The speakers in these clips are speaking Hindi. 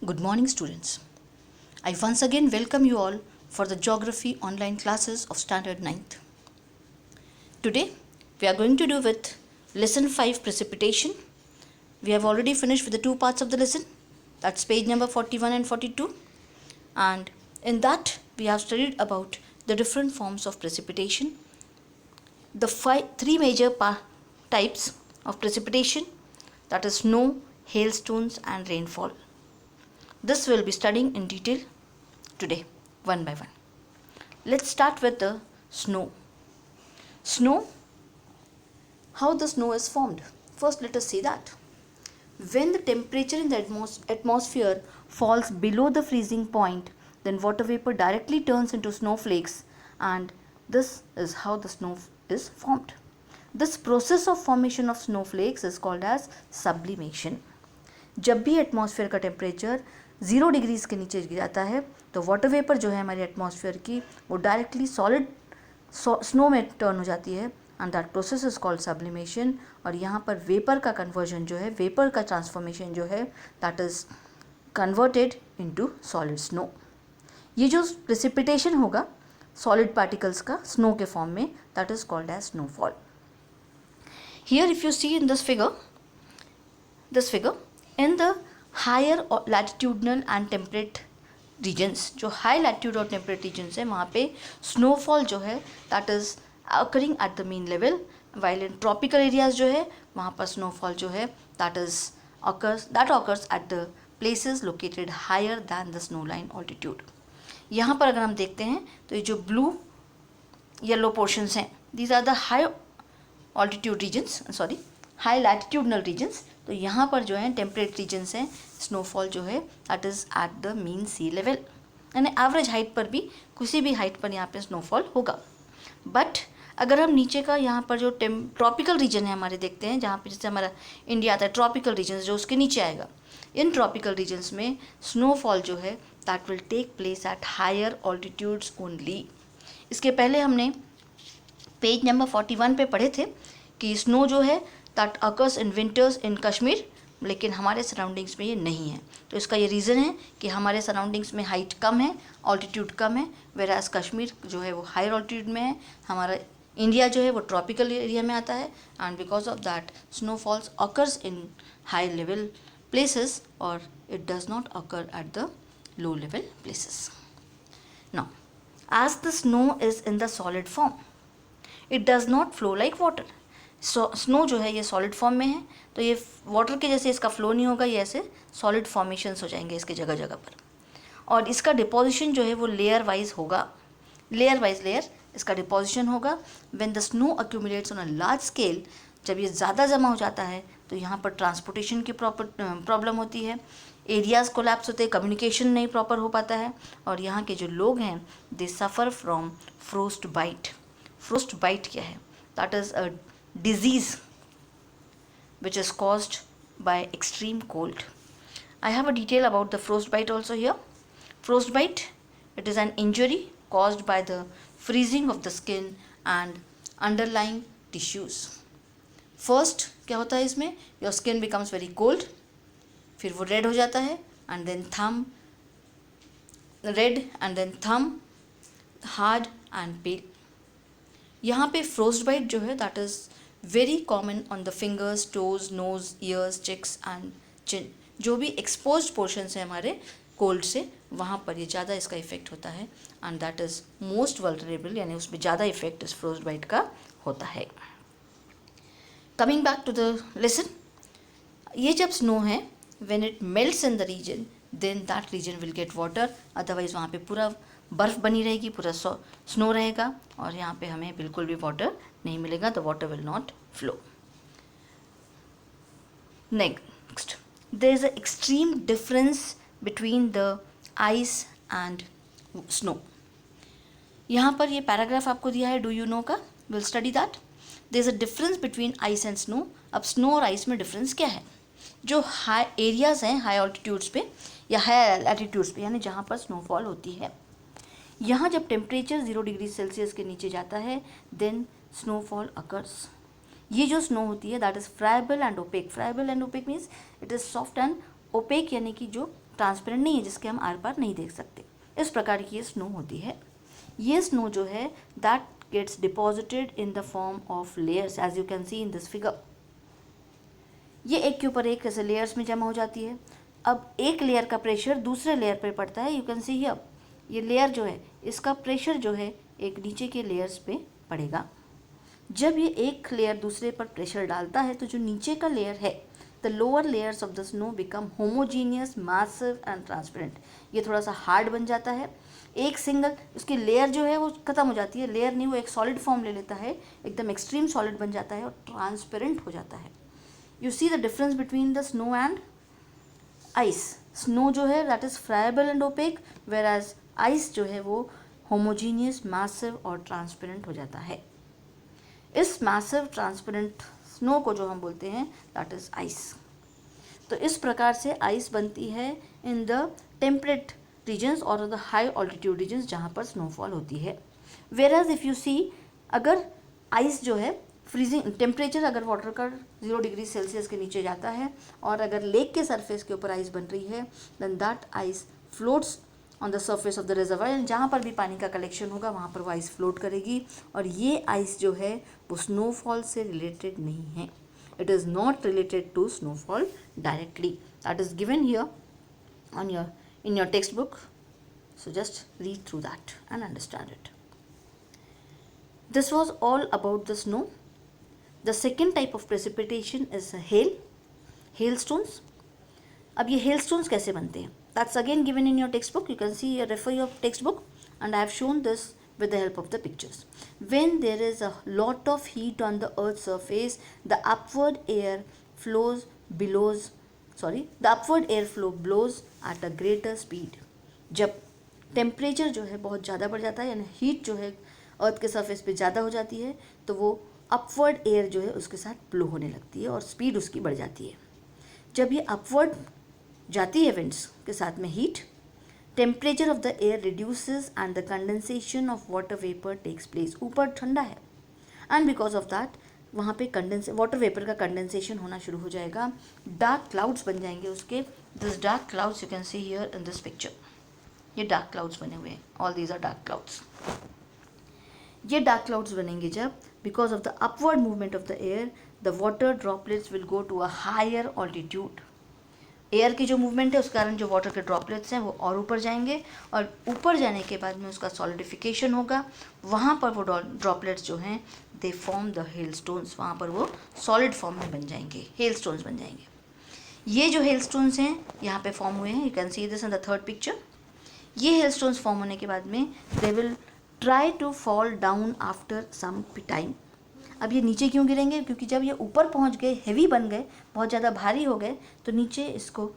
Good morning, students. I once again welcome you all for the Geography online classes of Standard 9th. Today, we are going to do with Lesson 5 Precipitation. We have already finished with the two parts of the lesson. That's page number 41 and 42. And in that, we have studied about the different forms of precipitation, the three major types of precipitation, that is snow, hailstones and rainfall. This we'll be studying in detail today, one by one. Let's start with the snow. Snow, how the snow is formed. First, let us see that. When the temperature in the atmosphere falls below the freezing point, then water vapor directly turns into snowflakes, and this is how the snow is formed. This process of formation of snowflakes is called as sublimation. जब भी एटमॉस्फेयर का टेम्परेचर 0 डिग्रीज के नीचे गिर जाता है तो वाटर वेपर जो है हमारे एटमॉस्फेयर की वो डायरेक्टली सॉलिड स्नो में टर्न हो जाती है and that process is called sublimation. और यहाँ पर वेपर का कन्वर्जन जो है, वेपर का ट्रांसफॉर्मेशन जो है, that is converted into solid snow. ये जो प्रेसिपिटेशन होगा सॉलिड पार्टिकल्स का स्नो के फॉर्म में, that is called as snowfall. Here if you see in this figure in the higher latitudinal and temperate regions, जो high latitude और temperate regions है वहाँ पे snowfall जो है that is occurring at the mean level, while in tropical areas जो है वहाँ पर snowfall जो है that occurs at the places located higher than the snow line altitude. यहाँ पर अगर हम देखते हैं तो ये जो blue yellow portions हैं, these are the high altitude regions, high latitudinal regions. तो यहाँ पर जो है टेम्परेट रीजन्स हैं, स्नोफॉल जो है that is at the mean sea level, यानी एवरेज हाइट पर भी किसी भी हाइट पर यहाँ पे स्नोफॉल होगा. बट अगर हम नीचे का यहाँ पर जो ट्रॉपिकल रीजन है हमारे देखते हैं, जहाँ पे जैसे हमारा इंडिया आता है ट्रॉपिकल रीजन्स जो उसके नीचे आएगा, इन ट्रॉपिकल रीजन्स में स्नोफॉल जो है that will take place at higher altitudes only. इसके पहले हमने पेज नंबर 41 पे पढ़े थे कि स्नो जो है दैट अकर्स इन विंटर्स इन कश्मीर, लेकिन हमारे सराउंडिंग्स में ये नहीं है. तो इसका ये रीज़न है कि हमारे सराउंडिंग्स में हाइट कम है, ऑल्टीट्यूड कम है, वेर एज कश्मीर जो है वो हायर ऑल्टीट्यूड में है. हमारा इंडिया जो है वो ट्रॉपिकल एरिया में आता है and because of that snowfalls occurs in high level places और it does not occur at the low level places. Now as the snow is in the solid form, it does not flow like water. Snow जो है ये सॉलिड फॉर्म में है तो ये वाटर के जैसे इसका फ्लो नहीं होगा, ये ऐसे सॉलिड फॉर्मेशंस हो जाएंगे इसके जगह जगह पर. और इसका डिपोजिशन जो है वो लेयर वाइज होगा, लेयर वाइज लेयर इसका डिपोजिशन होगा. When the snow accumulates on a large scale, जब ये ज़्यादा जमा हो जाता है तो यहाँ पर ट्रांसपोर्टेशन की प्रॉब्लम होती है, एरियाज़ कोलैप्स होते हैं, कम्युनिकेशन नहीं प्रॉपर हो पाता है और यहाँ के जो लोग हैं they suffer from frost bite. Frost bite क्या है? That is a disease which is caused by extreme cold. I have a detail about the frostbite also here. Frostbite, it is an injury caused by the freezing of the skin and underlying tissues. First क्या होता है इसमें, your skin becomes very cold, फिर वो red हो जाता है and then thumb red and then thumb hard and pale. यहाँ पे frostbite जो है that is very common on the fingers, toes, nose, ears, cheeks and chin. जो भी exposed portions हैं हमारे कोल्ड से वहाँ पर ये ज़्यादा इसका इफ़ेक्ट होता है and that is most vulnerable, यानी उसमें ज़्यादा इफ़ेक्ट इस frostbite का होता है. Coming back to the lesson, ये जब स्नो है when it melts in the region then that region will get water, otherwise वहाँ पे पूरा बर्फ़ बनी रहेगी, पूरा स्नो रहेगा और यहाँ पे हमें बिल्कुल भी वाटर नहीं मिलेगा, the water will not flow. Next, there is a extreme difference between the ice and snow. यहाँ पर ये पैराग्राफ आपको दिया है डू यू नो का, will study that. There is a difference between ice and snow. अब स्नो और आइस में डिफरेंस क्या है? जो हाई एरियाज़ हैं हाई ऑल्टीट्यूड्स पे या हाई लैटिट्यूड्स पे, यानी जहाँ पर स्नोफॉल होती है, यहाँ जब टेम्परेचर 0 डिग्री सेल्सियस के नीचे जाता है देन स्नोफॉल अकर्स. ये जो स्नो होती है that is friable and opaque. Friable and opaque means it is soft and opaque, यानी कि जो ट्रांसपेरेंट नहीं है, जिसके हम आर पार नहीं देख सकते। इस प्रकार की ये स्नो होती है। ये स्नो जो है that gets deposited in the form of layers, as you can see in this figure. ये एक के ऊपर एक ऐसे लेयर्स में जमा हो जाती है। अब एक लेयर का प्रेशर दूसरे लेयर पर पड़ता है, यू कैन सी हियर। ये लेयर जो है इसका प्रेशर जो है एक नीचे के लेयर्स पे पड़ेगा। जब ये एक लेयर दूसरे पर प्रेशर डालता है तो जो नीचे का लेयर है, the lower layers of the snow become homogeneous, massive and transparent. ये थोड़ा सा हार्ड बन जाता है। एक सिंगल उसकी लेयर जो है वो खत्म हो जाती है, लेयर नहीं, वो एक सॉलिड फॉर्म ले लेता है, एकदम एक्सट्रीम सॉलिड बन जाता है और ट्रांसपेरेंट हो जाता है। You see the difference between the snow and ice. Snow जो है that is friable and opaque, whereas ice जो है वो होमोजीनियस, मैसिव और ट्रांसपेरेंट हो जाता है। इस मैसिव ट्रांसपेरेंट स्नो को जो हम बोलते हैं दैट इज़ आइस। तो इस प्रकार से आइस बनती है इन द टेम्परेट रीजन्स और द हाई ऑल्टीट्यूड रीजन्स जहाँ पर स्नोफॉल होती है। Where as if you see, अगर आइस जो है फ्रीजिंग टेम्परेचर, अगर वाटर का 0 डिग्री सेल्सियस के नीचे जाता है और अगर लेक के सरफेस के ऊपर आइस बन रही है, then that ice floats on the surface of the reservoir. जहाँ पर भी पानी का कलेक्शन होगा वहाँ पर वो आइस फ्लोट करेगी। और ये आइस जो है वो स्नोफॉल से रिलेटेड नहीं है। It is not related to snowfall directly. That is given here on your in your text book, so just read through that and understand it. This was all about the snow. The second type of precipitation is hailstones. अब ये hailstones कैसे बनते हैं? That's again given in your textbook. You can see, refer your textbook, and I have shown this with the help of the pictures. When there is a lot of heat on the earth's surface, the upward air flow blows at a greater speed. जब टेम्परेचर जो है बहुत ज़्यादा बढ़ जाता है, यानी हीट जो है अर्थ के सरफेस पे ज़्यादा हो जाती है, तो वो अपवर्ड एयर जो है उसके साथ ब्लो होने लगती है और स्पीड उसकी बढ़ जाती है। जब ये अपवर्ड जाती है विंड्स के साथ में heat, temperature of the air reduces and the condensation of water vapour takes place. ऊपर ठंडा है एंड बिकॉज ऑफ दैट वहाँ पे वाटर वेपर का कंडेंसेशन होना शुरू हो जाएगा। डार्क क्लाउड्स बन जाएंगे उसके। This dark clouds you can see here in this picture. ये डार्क क्लाउड्स बने हुए हैं, all these are dark clouds. ये डार्क क्लाउड्स बनेंगे जब because of the upward movement of the air the water droplets will go to a higher altitude. Air की जो मूवमेंट है उस कारण जो वाटर के ड्रॉपलेट्स हैं वो और ऊपर जाएंगे और ऊपर जाने के बाद में उसका सॉलिडिफिकेशन होगा। वहाँ पर वो ड्रॉपलेट्स जो हैं दे फॉर्म द हेलस्टोन्स, वहाँ पर वो सॉलिड फॉर्म में बन जाएंगे, हेलस्टोन्स बन जाएंगे। ये जो हेलस्टोन्स हैं यहाँ पे फॉर्म हुए हैं, you can see this in the third picture. ये हेलस्टोन्स फॉर्म होने के बाद में they will try to fall down after some time. अब ये नीचे क्यों गिरेंगे? क्योंकि जब ये ऊपर पहुंच गए, हेवी बन गए, बहुत ज़्यादा भारी हो गए, तो नीचे इसको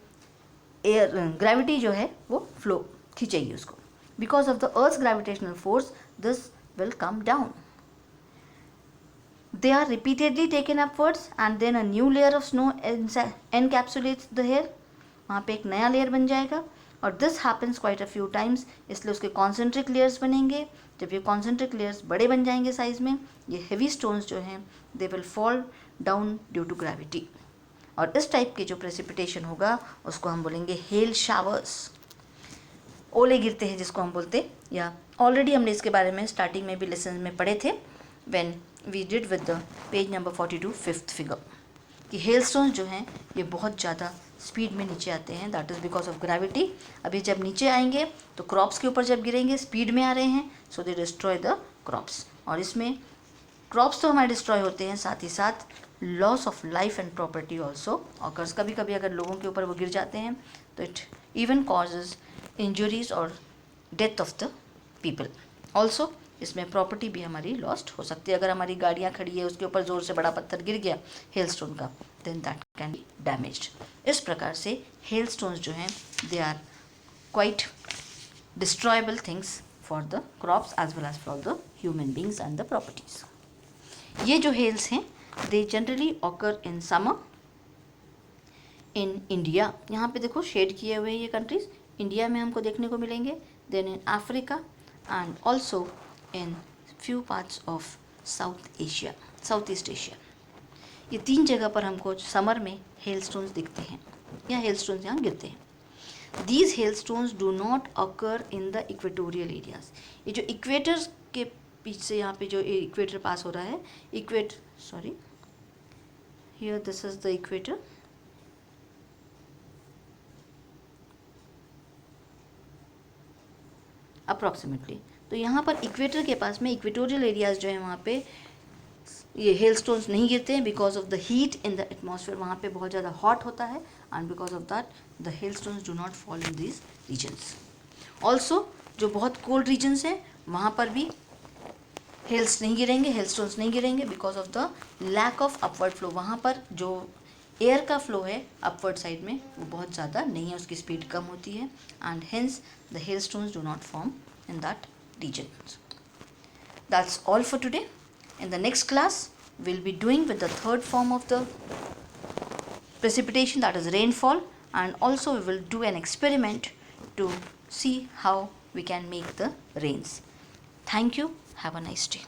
एयर ग्रेविटी जो है वो फ्लो खींचेगी उसको। Because of the earth's gravitational force this will come down. They are repeatedly taken upwards and then a new layer of snow encapsulates the air. वहाँ पे एक नया लेयर बन जाएगा और this happens quite a few times, इसलिए उसके कॉन्सेंट्रिक लेयर्स बनेंगे। जब ये कॉन्सेंट्रिक लेयर्स बड़े बन जाएंगे साइज़ में, ये हेवी स्टोन्स जो हैं they will fall down due to gravity. और इस टाइप के जो प्रेसिपिटेशन होगा उसको हम बोलेंगे हेल शावर्स। ओले गिरते हैं जिसको हम बोलते, या ऑलरेडी हमने इसके बारे में स्टार्टिंग में भी लेसन में पढ़े थे when we did with the page number 42 fifth figure, कि हेलस्टोन्स जो हैं ये बहुत ज़्यादा स्पीड में नीचे आते हैं, that is because of gravity. अभी जब नीचे आएंगे तो क्रॉप्स के ऊपर जब गिरेंगे स्पीड में आ रहे हैं, सो दे डिस्ट्रॉय द क्रॉप्स। और इसमें क्रॉप्स तो हमारे डिस्ट्रॉय होते हैं, साथ ही साथ loss of life and property also occurs. कभी कभी अगर लोगों के ऊपर वो गिर जाते हैं तो इट इवन कॉजेज इंजरीज और death of the people also. इसमें प्रॉपर्टी भी हमारी लॉस्ट हो सकती है। अगर हमारी गाड़ियाँ खड़ी है, उसके ऊपर ज़ोर से बड़ा पत्थर गिर गया हेलस्टोन का, then that can be damaged. इस प्रकार से हेलस्टोन्स जो हैं they are quite destroyable things for the crops as well as for the human beings and the properties. ये जो हेल्स हैं they generally occur in summer in India. यहाँ पे देखो शेड किए हुए ये कंट्रीज़ इंडिया में हमको देखने को मिलेंगे, then in Africa and also in few parts of south east Asia. ये 3 जगह पर हमको समर में हेलस्टोन्स दिखते हैं या हेलस्टोन्स यहाँ गिरते हैं। These hailstones do not occur in the equatorial areas. ये जो इक्वेटर के पीछे यहाँ पे जो इक्वेटर पास हो रहा है, here this is the equator. Approximately तो यहाँ पर इक्वेटर के पास में इक्वेटोरियल एरियाज जो है वहाँ पे ये हेलस्टोन्स नहीं गिरते हैं because of the heat in the atmosphere. वहाँ पे बहुत ज़्यादा हॉट होता है and because of that the hailstones do not fall in these regions. Also जो बहुत कोल्ड रीजन्स हैं वहाँ पर भी हेलस्टोन्स नहीं गिरेंगे because of the lack of upward flow. वहाँ पर जो एयर का फ्लो है अपवर्ड साइड में वो बहुत ज़्यादा नहीं है, उसकी स्पीड कम होती है and hence the hailstones do not form in that region. That's all for today. In the next class, we'll be doing with the third form of the precipitation, that is rainfall, and also we will do an experiment to see how we can make the rains. Thank you. Have a nice day.